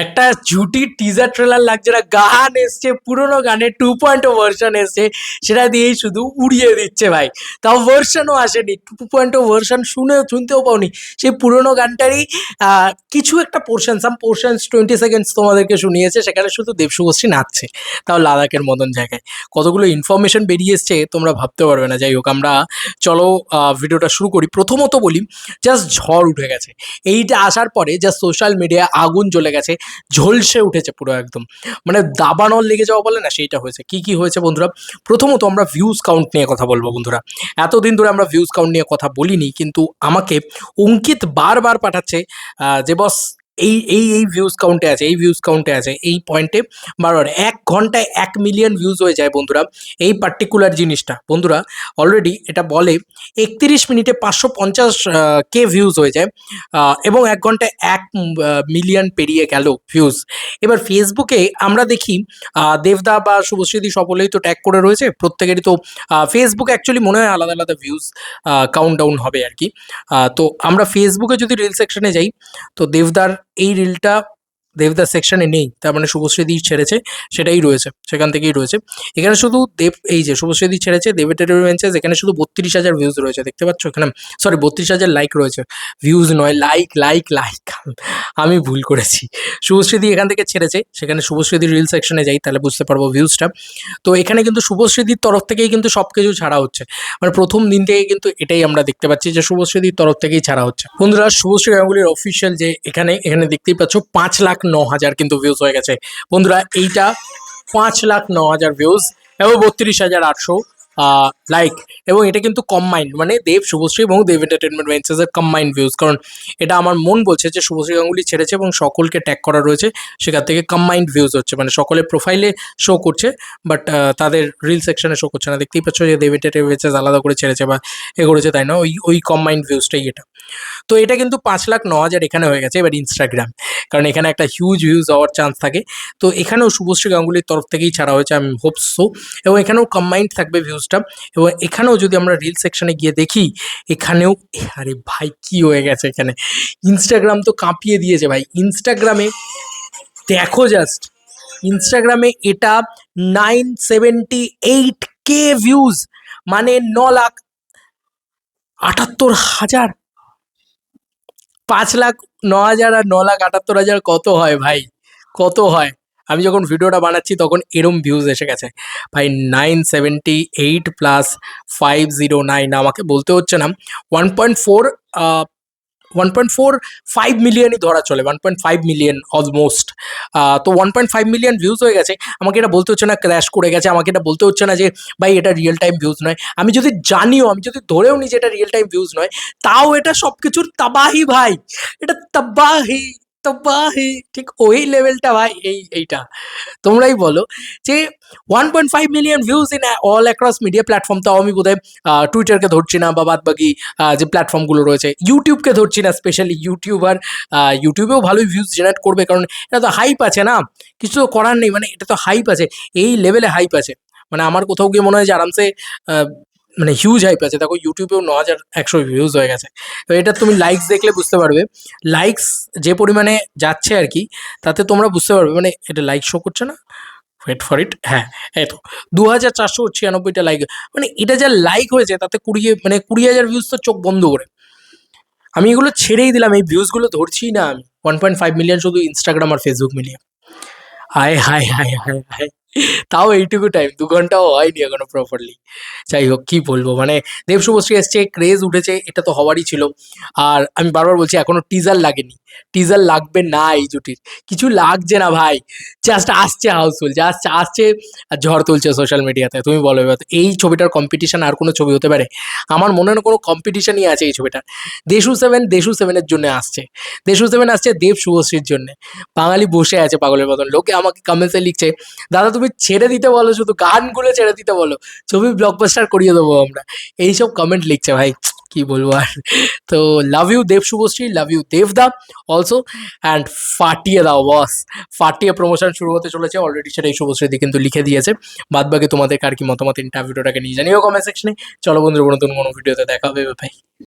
একটা জুটির teaser trailer লাগছে না, গান এসছে, পুরোনো গানের 2.0 ভার্সন এসছে, সেটা দিয়েই শুধু উড়িয়ে দিচ্ছে ভাই। তাও ভার্সনও আসেনি, 2.0 ভার্সন শুনতেও পাওনি। সেই পুরোনো গানটারই কিছু একটা পোর্শন, সাম পোর্শনস 20 সেকেন্ডস তোমাদেরকে শুনিয়েছে, সেখানে শুধু দেব শুভশ্রী নাচছে, তাও লাদাখের মতন জায়গায়। কতগুলো ইনফরমেশন বেরিয়ে এসছে তোমরা ভাবতে পারবে না। যাই হোক, আমরা চলো ভিডিওটা শুরু করি। প্রথমত বলি, জাস্ট ঝড় উঠে গেছে এইটা আসার পরে, জাস্ট সোশ্যাল মিডিয়ায় আগুন জ্বলে গেছে, ঝলসে উঠেছে পুরো একদম, মানে দাবানল লেগে যাওয়া বলে না, সেইটা হয়েছে। কি কি হয়েছে বন্ধুরা? প্রথমত আমরা ভিউজ কাউন্ট নিয়ে কথা বলবো বন্ধুরা। এতদিন ধরে আমরা ভিউজ কাউন্ট নিয়ে কথা বলিনি, কিন্তু আমাকে অঙ্কিত বারবার পাঠাচ্ছে যে বস এই এই এই ভিউজ কাউন্টে আছে, এই ভিউজ কাউন্টে আছে, এই পয়েন্টে বারবার 1 ঘন্টায় 1 মিলিয়ন ভিউজ হয়ে যায় বন্ধুরা। এই পার্টিকুলার জিনিসটা বন্ধুরা অলরেডি এটা বলে 31 মিনিটে 550 কে ভিউজ হয়ে যায়, এবং 1 ঘন্টায় 1 মিলিয়ন পেরিয়ে গেল ভিউজ। এবার ফেসবুকে আমরা দেখি দেবদা বা শুভশ্রীদি সকলেই তো ট্যাগ করে রয়েছে, প্রত্যেকেরই তো ফেসবুক অ্যাকচুয়ালি মনে হয় আলাদা আলাদা ভিউজ কাউন্ট ডাউন হবে আর কি। তো আমরা ফেসবুকে যদি রিল সেকশনে যাই, তো দেবদার এই রিলটা দেবদার সেকশনে নেই, তার মানে শুভশ্রীদি ছেড়েছে, সেটাই রয়েছে, সেখান থেকেই রয়েছে। এখানে শুধু দেব, এই যে শুভশ্রীদি ছেড়েছে দেবের টেলিভেন্সেস, এখানে শুধু 32,000 ভিউজ রয়েছে, দেখতে পাচ্ছ এখানে, সরি 32,000 লাইক রয়েছে, ভিউজ নয়, লাইক লাইক লাইক, আমি ভুল করেছি। শুভশ্রীদি এখান থেকে ছেড়েছে, সেখানে শুভশ্রীদির রিল সেকশনে যাই তাহলে বুঝতে পারবো ভিউজটা। তো এখানে কিন্তু শুভশ্রীদির তরফ থেকেই কিন্তু সব কিছু ছাড়া হচ্ছে, মানে প্রথম দিন থেকে কিন্তু এটাই আমরা দেখতে পাচ্ছি যে শুভশ্রীদির তরফ থেকেই ছাড়া হচ্ছে। বন্ধুরা শুভশ্রী গাঙ্গুলির অফিসিয়াল যে এখানে দেখতেই পাচ্ছ 5,09,000 কিন্তু ভিউজ হয়ে গেছে বন্ধুরা। এইটা 5,09,000 ভিউজ এবং 32,800 লাইক, এবং এটা কিন্তু কম্বাইন্ড, মানে দেব, শুভশ্রী এবং দেব এন্টারটেনমেন্ট ভেঞ্চার্সের কম্বাইন্ড ভিউজ। কারণ এটা আমার মন বলছে যে শুভশ্রী গাঙ্গুলি ছেড়েছে এবং সকলকে ট্যাগ করা রয়েছে, সেখান থেকে কম্বাইন্ড ভিউজ হচ্ছে, মানে সকলের প্রোফাইলে শো করছে, বাট তাদের রিল সেকশনে শো করছে না। দেখতেই পাচ্ছ যে দেব এন্টারটেনমেন্ট ভেঞ্চার্স আলাদা করে ছেড়েছে বা এ করেছে, তাই না? ওই কম্বাইন্ড ভিউজটাই এটা। তো এটা কিন্তু 5,09,000 এখানে হয়ে গেছে। এবার ইনস্টাগ্রাম, কারণ এখানে একটা হিউজ ভিউজ হওয়ার চান্স থাকে, তো এখানেও শুভশ্রী গাঙ্গুলির তরফ থেকেই ছাড়া হয়েছে, আমি হোপ সো, এবং এখানেও কম্বাইন্ড থাকবে ভিউজটা। এবং এখানেও যদি আমরা রিল সেকশনে গিয়ে দেখি, এখানেও, আরে ভাই কি হয়ে গেছে এখানে, ইনস্টাগ্রাম তো কাঁপিয়ে দিয়েছে ভাই। ইনস্টাগ্রামে দেখো জাস্ট, ইনস্টাগ্রামে এটা 978K ভিউজ, মানে 9,78,000। 5,09,000 আর 9,78,000 কত হয় ভাই, কত হয়? আমি যখন ভিডিওটা বানাচ্ছি তখন এরম ভিউজ এসে গেছে ভাই। 978 প্লাস 509, আমাকে বলতে হচ্ছে না, 1.4 1.45 মিলিয়নই ধরা চলে, 1.5 মিলিয়ন অলমোস্ট। তো 1.5 মিলিয়ন ভিউজ হয়ে গেছে। আমাকে এটা বলতে হচ্ছে না ক্র্যাশ করে গেছে, আমাকে এটা বলতে হচ্ছে না যে ভাই এটা রিয়েল টাইম ভিউজ নয়। আমি যদি জানিও, আমি যদি ধরেও নিই যে এটা রিয়েল টাইম ভিউজ নয়, তাও এটা সব কিছুর তাবাহি ভাই, এটা তাবাহি, তাবাহি, ঠিক ওই লেভেলটা ভাই। এইটা তোমরাই বলো যে 1.5 million views in all across media platform. তাও আমি বোধহয় টুইটারকে ধরছি না, বা বাদ বাকি যে প্ল্যাটফর্মগুলো রয়েছে, ইউটিউবকে ধরছি না, স্পেশালি ইউটিউবার, ইউটিউবেও ভালোই ভিউজ জেনারেট করবে, কারণ এটা তো হাইপ আছে না, কিছু তো করার নেই, মানে এটা তো হাইপ আছে, এই লেভেলে হাইপ আছে, মানে আমার কোথাও গিয়ে মনে হয় যে আরামসে মানে হিউজ হাইপ আছে। দেখো ইউটিউবেও 9,100 ভিউজ হয়ে গেছে। তো এটা তুমি লাইকস দেখলে বুঝতে পারবে, লাইকস যে পরিমাণে যাচ্ছে আর কি, তাতে তোমরা বুঝতে পারবে, মানে এটা লাইক শো করছে না, ওয়েট ফর ইট, হ্যাঁ এই তো 2,496টা লাইক, মানে এটা যা লাইক হয়েছে তাতে 20,000 ভিউজ তো চোখ বন্ধ করে। আমি এগুলো ছেড়েই দিলাম, এই ভিউজগুলো ধরছিই না আমি। 1.5 মিলিয়ন শুধু ইনস্টাগ্রাম আর ফেসবুক মিলিয়ে। হায় হায় হায় হায় হায়, তাও এইটুকু টাইম, 2 ঘন্টাও হয়নি এখনো প্রপারলি। যাই হোক, কি বলবো, মানে দেব শুভশ্রী এসছে, ক্রেজ উঠেছে, এটা তো হওয়ারই ছিল। আর আমি বারবার বলছি এখনো টিজার লাগেনি, টিজার লাগবে না এই জুটির, কিছু লাগছে না ভাই, জাস্ট আসছে হাউসফুল, জাস্ট আসছে আর ঝড় তুলছে সোশ্যাল মিডিয়াতে। তুমি বলো এবার, এই ছবিটার কম্পিটিশন আর কোনো ছবি হতে পারে? আমার মনে হয় না কোনো কম্পিটিশনই আছে এই ছবিটার। দেশু সেভেনের জন্য আসছে, দেশু সেভেন আসছে দেব শুভশ্রীর জন্য। বাঙালি বসে আছে পাগলের মতন, লোকে আমাকে কমেন্টসে লিখছে, দাদা তুমি ছেড়ে দিতে বলো, শুধু গানগুলো ছেড়ে দিতে বলো, ছবি ব্লকবাস্টার করিয়ে দেবো আমরা, এইসব কমেন্ট লিখছে ভাই, কি বলবো আর। তো love you Dev Subhashree, love you দেবদা অলসো, অ্যান্ড ফাটিয়ে দাও বস, ফাটিয়ে প্রমোশন শুরু হতে চলেছে অলরেডি, সেটাই শুভশ্রীদি কিন্তু লিখে দিয়েছে। বাদ বাকি তোমাদের কার কি মতামত, ভিডিওটাকে নিয়ে জানিও কমেন্ট সেকশনে। চলো বন্ধুরা, নতুন কোনো ভিডিওতে দেখা হবে ভাই।